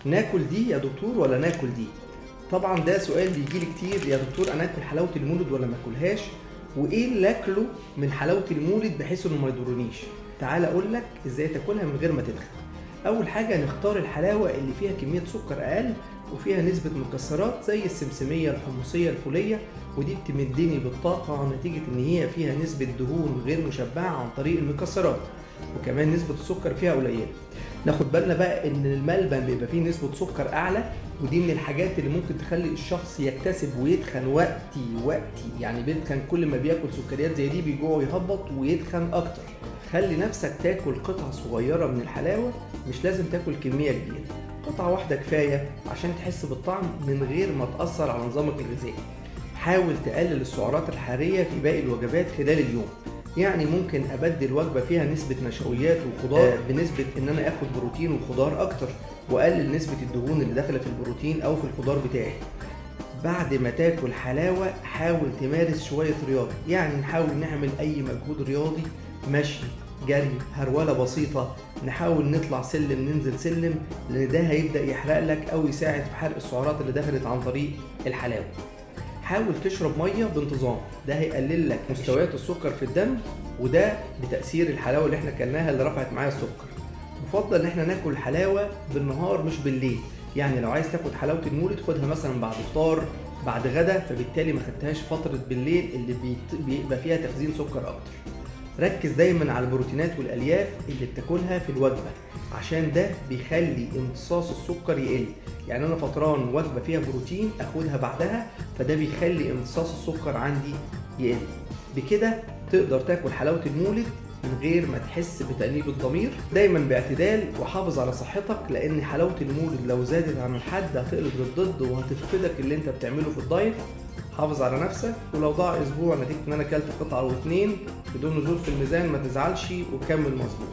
ناكل دي يا دكتور ولا ناكل دي؟ طبعا ده سؤال بيجيلي كتير، يا دكتور انا اكل حلاوه المولد ولا ما اكلهاش؟ وايه اللي اكله من حلاوه المولد بحيث انه ما يضرنيش؟ تعال اقول لك ازاي تاكلها من غير ما تدخن. اول حاجه نختار الحلاوه اللي فيها كميه سكر اقل وفيها نسبه مكسرات زي السمسميه، الحمصيه، الفوليه، ودي بتمدني بالطاقه نتيجه ان هي فيها نسبه دهون غير مشبعه عن طريق المكسرات، وكمان نسبه السكر فيها قليله. ناخد بالنا بقى ان الملبن بيبقى فيه نسبه سكر اعلى، ودي من الحاجات اللي ممكن تخلي الشخص يكتسب ويتخن وقتي، يعني بيتخن كل ما بياكل سكريات زي دي بيجوع ويهبط ويتخن اكتر. خلي نفسك تاكل قطعه صغيره من الحلاوه، مش لازم تاكل كميه كبيره، قطعه واحده كفايه عشان تحس بالطعم من غير ما تاثر على نظامك الغذائي. حاول تقلل السعرات الحراريه في باقي الوجبات خلال اليوم، يعني ممكن ابدل وجبه فيها نسبه نشويات وخضار بنسبه ان انا اخد بروتين وخضار اكتر، واقلل نسبه الدهون اللي داخله في البروتين او في الخضار بتاعي. بعد ما تاكل حلاوه حاول تمارس شويه رياضه، يعني نحاول نعمل اي مجهود رياضي، مشي، جري، هروله بسيطه، نحاول نطلع سلم، ننزل سلم، لان ده هيبدا يحرق لك او يساعد في حرق السعرات اللي دخلت عن طريق الحلاوه. حاول تشرب ميه بانتظام، ده هيقلل لك مستويات السكر في الدم، وده بتاثير الحلاوه اللي احنا كلناها اللي رفعت معايا السكر. يفضل ان احنا ناكل الحلاوه بالنهار مش بالليل، يعني لو عايز تاخد حلاوه المولد خدها مثلا بعد فطار، بعد غدا، فبالتالي ما خدتهاش فتره بالليل اللي بيبقى فيها تخزين سكر اكتر. ركز دايما على البروتينات والالياف اللي بتاكلها في الوجبه، عشان ده بيخلي امتصاص السكر يقل، يعني انا فطران وجبه فيها بروتين اخدها بعدها، فده بيخلي امتصاص السكر عندي يقل. بكده تقدر تاكل حلاوه المولد من غير ما تحس بتأنيب الضمير، دايما باعتدال وحافظ على صحتك، لان حلاوه المولد لو زادت عن الحد هتقلب للضد وهتفقدك اللي انت بتعمله في الدايت. حافظ على نفسك، ولو ضاع اسبوع نتيجه ان انا اكلت قطعه او اتنين بدون نزول في الميزان ما تزعلش وكمل مظبوط.